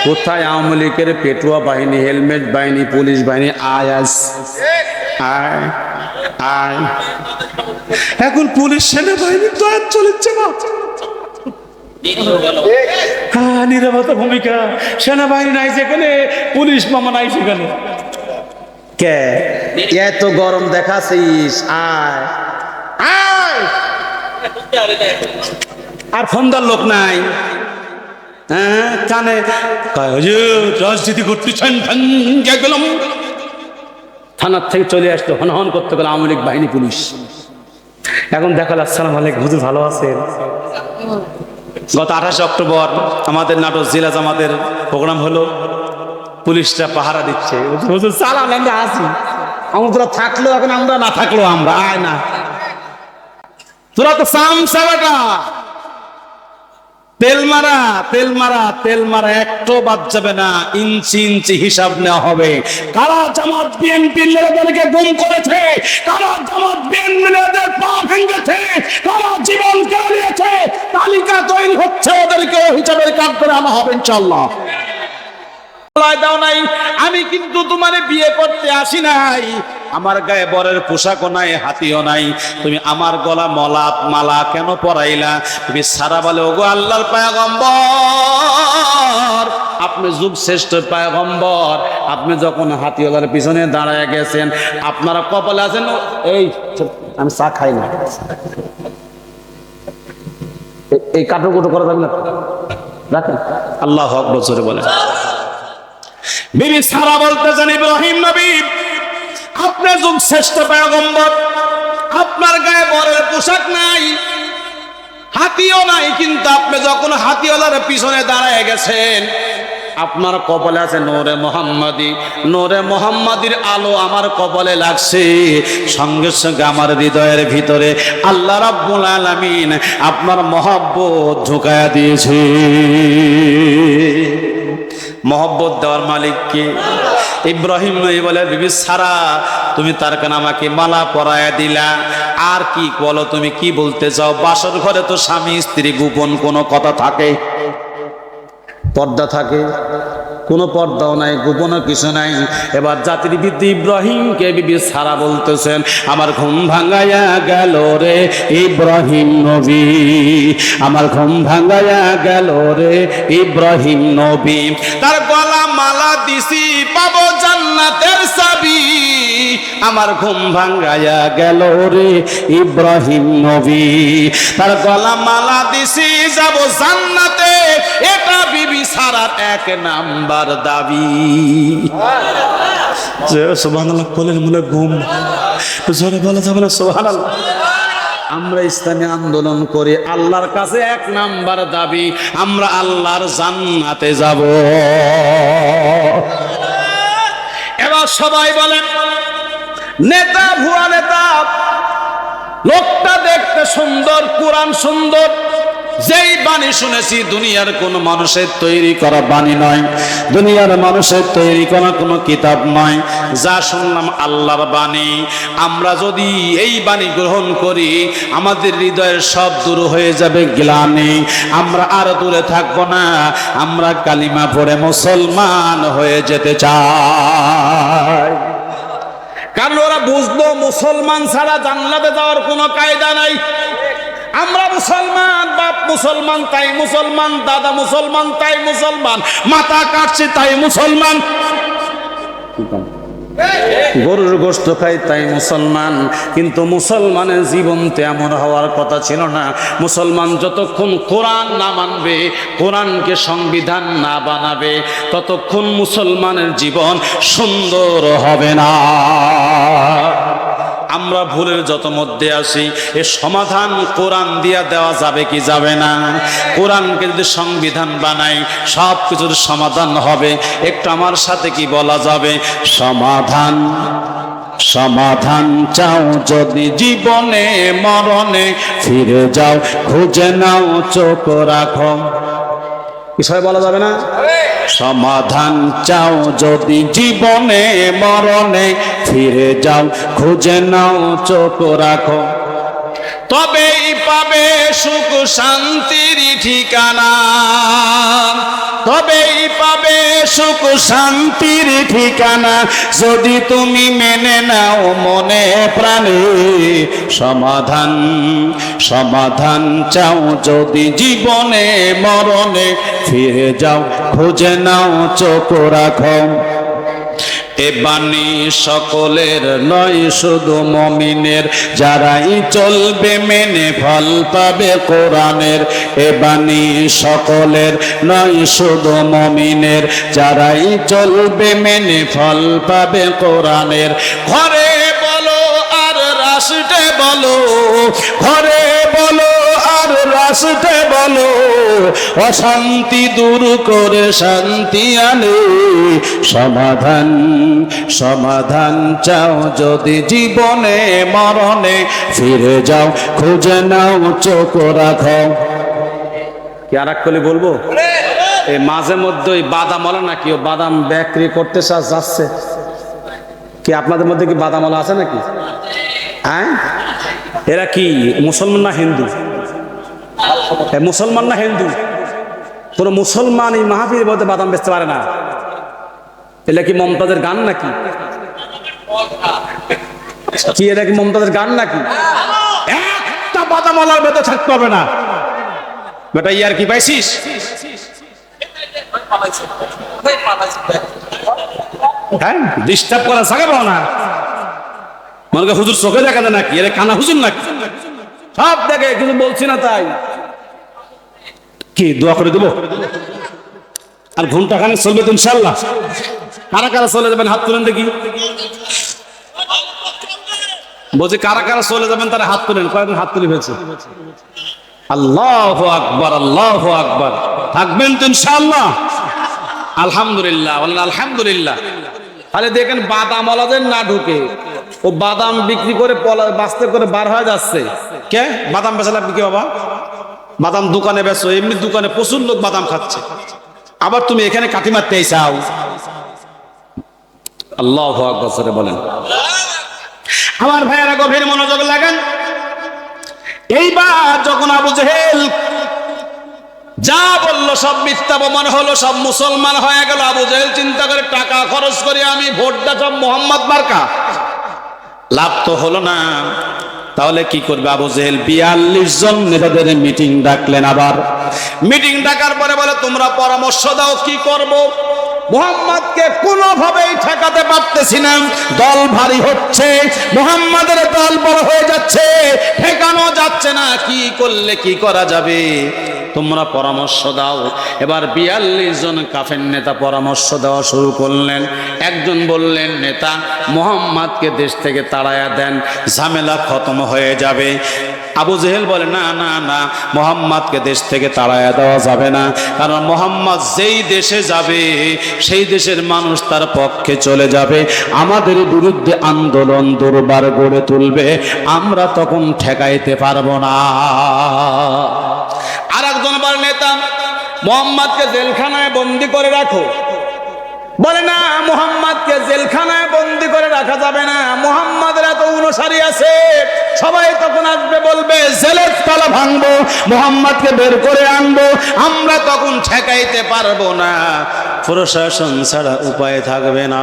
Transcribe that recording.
কোথায় আওয়ামী লীগের পেটুয়া বাহিনী, হেলমেট বাহিনী, পুলিশ বাহিনী? আয় আয়। এখন পুলিশ সেনাবাহিনী তো আর চলেছে না। হ্যাঁ, নীরবতা ভূমিকা। সেনাবাহিনী নাই সেখানে, পুলিশ মামা নাই সেখানে। কে এত গরম দেখাছিস? আয় আয়। আর ফোনদার লোক নাই। হ্যাঁ, কানে রাজনীতি করতেছেন, গেলাম থানার থেকে চলে আসতো, হন করতে গেল আওয়ামী লীগ বাহিনী, পুলিশ। এখন দেখাল আসসালাম আলাইকুম হুজুর, ভালো আছেন? গত 28 অক্টোবর আমাদের নাটক জেলা জামাতের প্রোগ্রাম হলো, পুলিশরা পাহারা দিচ্ছে। হুজুর চালান, আমরা আছি, আমরা থাকলো, এখন আমরা না থাকলো আমরা। আয় না, তোরা তো সামসাবাটা তেল মারা একটু বাদ যাবে না, ইঞ্চি ইঞ্চি হিসাব নেওয়া হবে। কারা জামাত বিএনপি নেতাদেরকে গুম করেছে, কারা জামাত বিএনপি নেতাদের পা ভেঙেছে, কারা জীবন কেড়ে নিয়েছে, তালিকা তৈরি হচ্ছে, ওদেরকে হিসাবের কাজ করে আনা হবে ইনশাআল্লাহ। দাও নাই, আমি কিন্তু তোমার বিয়ে করতে আসি নাই, আমার গায়ে বরের পোশাকও নাই, হাতিও নাই, তুমি আমার গলা মালা কেন পরাইলা? তুমি সারা বলে, ওগো আল্লাহর পয়গম্বর, আপনি যুগ শ্রেষ্ঠ পয়গম্বর, আপনি যখন হাতিওয়ালার পিছনে দাঁড়ায় গেছেন, আপনারা কপালে আছেন। এই আমি চা খাই না, এই কাটো কুটো করা যাবে না, রাখেন। আল্লাহু আকবার জোরে বলেন। বিবি সারা বলতেছেন, ইব্রাহিম নবী, আপনার যুগ শ্রেষ্ঠ পয়গম্বর, আপনার গায়ে বরের পোশাক নাই, হাতিও নাই, কিন্তু আপনি যখন হাতিওয়ালার পিছনে দাঁড়ায় গেছেন, আপনার কপালে আছে নূরে মুহাম্মাদি, নূরে মুহাম্মাদির আলো আমার কপালে লাগছে, সঙ্গে সঙ্গে আমার হৃদয়ের ভিতরে আল্লাহ রাব্বুল আলামিন আপনার মহব্বত ঢুকায়া দিয়েছে। মহব্বত দেওয়ার মালিক কে? ইব্রাহিম নবী বলে, বিবি সারা, তুমি তার কানে আমাকে মালা পরায়া দিলা, আর কি বলো, তুমি কি বলতে চাও? বাসর ঘরে তো স্বামী স্ত্রী গোপন কোনো কথা থাকে, পর্দা থাকে, কোনো পর্দাও নাই, গোপনও কিছু নাই। এবার জাতির পিতা ইব্রাহিমকে বিবি সারা বলতেছেন, আমার ঘুম ভাঙায়া গেল রে ইব্রাহিম নবী, আমার ঘুম ভাঙায়া গেল রে ইব্রাহিম নবী, তার গলা মালা দিছি পাবো জান্নাতের চাবি, আমার ঘুম ভাঙায়া গেল রে ইব্রাহিম নবী, তার গলা মালা দিছি যাব জান্নাতে, এটা বিবি সারার এক নাম্বার দাবি। সুবহানাল্লাহ বলেন, মনে ঘুম জোরে বলা যাবে না সুবহানাল্লাহ। আমরা ইসলামী আন্দোলন করি, আল্লাহর কাছে এক নাম্বার দাবি, আমরা আল্লাহর জান্নাতে যাব। এবার সবাই বলেন, নেতা ভুয়া নেতা, লোকটা দেখতে সুন্দর, কোরআন সুন্দর, যেই বাণী শুনেছি দুনিয়ার কোন মানুষের তৈরি করা বাণী নয়, দুনিয়ার মানুষের তৈরি করা কোনো কিতাব নয়, যা শুনলাম আল্লাহর বাণী। আমরা যদি এই বাণী গ্রহণ করি, আমাদের হৃদয়ের সব দূর হয়ে যাবে গ্লানি, আমরা আর দূরে থাকবো না, আমরা কালিমা পড়ে মুসলমান হয়ে যেতে চাই। কারণ ওরা বুঝলো মুসলমান ছাড়া জান্নাতে যাওয়ার কোনো কায়দা নাই। আমরা মুসলমান, বাপ মুসলমান তাই মুসলমান, দাদা মুসলমান তাই মুসলমান, মাথা কাটছে তাই মুসলমান, গরুর গোশত খাই তাই মুসলমান। কিন্তু মুসলমানের জীবন তো এমন হওয়ার কথা ছিল না। মুসলমান যতক্ষণ কোরআন না মানবে, কোরআনকে সংবিধান না বানাবে, ততক্ষণ মুসলমানের জীবন সুন্দর হবে না। আমরা ভুলের যত মধ্যে আসি, এর সমাধান কোরআন দিয়া দেওয়া যাবে কি যাবে না? কোরআনকে যদি সংবিধান বানাই, সব কিছুর সমাধান হবে। একটু আমার সাথে কি বলা যাবে? সমাধান, সমাধান চাও যদি জীবনে মরণে, ফিরে যাও খুঁজে নাও চোখ রাখো। বিষয় বলা যাবে না? সমাধান চাও যদি জীবনে মরণে, ফিরে যাও খুঁজে নাও চোখ রাখো, তবেই পাবে সুখ শান্তির ঠিকানা, তবেই পাবে সুখ শান্তির ঠিকানা, যদি তুমি মেনে নাও মনে প্রাণে। সমাধান সমাধান চাও যদি জীবনে মরণে, ফিরে যাও খুঁজে নাও চোখ রাখো। এ বাণী সকলের নয় শুধু মুমিনের, যারাই চলবে মেনে ফল পাবে কোরআনের। এ বাণী সকলের নয় শুধু মুমিনের, যারাই চলবে মেনে ফল পাবে কোরআনের। ঘরে বলো আর রাষ্ট্রে বলো, ঘরে বলো আর রাষ্ট্রে বলো, অশান্তি দূর করে শান্তি আনে। সমাধান সমাধান চাও যদি জীবনে মরণে, ফিরে যাও খুঁজে নাও চোখ রাখো। কি আর এক কলি বলবো? এই মাঝে মধ্যে ওই বাদামওয়ালা নাকি ও বাদাম বিক্রি করতে যাচ্ছে। কি আপনাদের মধ্যে কি বাদামওয়ালা আছে নাকি? হ্যাঁ, এরা কি মুসলমান না হিন্দু? মুসলমান না হিন্দু? কোন মুসলমান এই মাহফিলের মধ্যে বাদাম বেচতে পারে না। এটা কি মমতাজের গান নাকি? কি এটা কি মমতাজের গান নাকি? একটা বাদামওয়ালার ভেতর থাকতে হবে না বেটা। ইয়ার কি পাইছিস? হ্যাঁ, ডিস্টার্ব করা জায়গা পাও না। মনে কর হুজুর চোখে দেখা যায় নাকি? এরা কানা হুজুর নাকি? সব দেখে, কিছু বলছি না তাই। কি দোয়া করে দেবো? আর ঘন্টা খানে চলবে তো ইনশাল্লাহ। কারা কারা চলে যাবেন হাত তুলেন দেখি। বলছি কারা কারা চলে যাবেন তারা হাত তুলেন। কয়েকজন হাত তুলে ফেলছে। আল্লাহু আকবার, আল্লাহু আকবার। থাকবেন তো ইনশাআল্লাহ? আলহামদুলিল্লাহ বলেন আলহামদুলিল্লাহ। তাহলে দেখেন বাদামওয়ালাদের না ঢুকে ও বাদাম বিক্রি করে বাস্তে করে বার হয়ে যাচ্ছে। কে বাদাম বেচা লাগবে কি বাবা? বাদাম দোকানে বেচো, এমনি দোকানে প্রচুর লোক বাদাম খাচ্ছে, আবার তুমি এখানে কাটি মারতে চাও। আল্লাহু আকবার বলেন। আমার ভাইয়েরা গভীর মনোযোগ লাগান। এইবার যখন আবু জেহেল যা বললো সব মিথ্যা প্রমাণ হলো, সব মুসলমান হয়ে গেল। আবু জেহেল চিন্তা করে টাকা খরচ করে আমি ভোটটা সব মোহাম্মদ মার্কা, লাভ তো হলো না। তাহলে কি করবে আবু জেহেল? 42 জন নেতাদের মিটিং ডাকলেন। আবার মিটিং ডাকার পরে বলে তোমরা পরামর্শ দাও কি করব। মুহাম্মদকে কোনোভাবেই ঠেকাতে পারতেছি না, দল ভারী হচ্ছে, মুহাম্মাদের দল বড় হয়ে যাচ্ছে, ঠেকানো যাচ্ছে না, কি করলে কি করা যাবে তোমরা পরামর্শ দাও। এবার 42 জন কাফের নেতা পরামর্শ দেওয়া শুরু করলেন। একজন বললেন, নেতা মুহাম্মদকে দেশ থেকে তাড়ায়া দেন, ঝামেলা খতম হয়ে যাবে। আবু জেহেল বলে না না না, মুহাম্মদকে দেশ থেকে তাড়ায়া দেওয়া যাবে না, কারণ মুহাম্মদ যেই দেশে যাবে সেই দেশের মানুষ তার পক্ষে চলে যাবে, আমাদের বিরুদ্ধে আন্দোলন দুর্বার গড়ে তুলবে, আমরা তখন ঠেকাইতে পারবো না। আর একজন বলে, নেতা মুহাম্মদকে জেলখানায় বন্দি করে রাখো। বলে না, মুহাম্মদকে জেলখানায় বন্দি করে রাখা যাবে না, মুহাম্মাদের এত অনুসারী আছে, সবাই তখন আসবে বলবে জেলের তালা ভাঙবো, মুহাম্মদকে বের করে আনবো, আমরা তখন ঠেকাইতে পারবো না, প্রশাসন ছাড়া উপায় থাকবে না।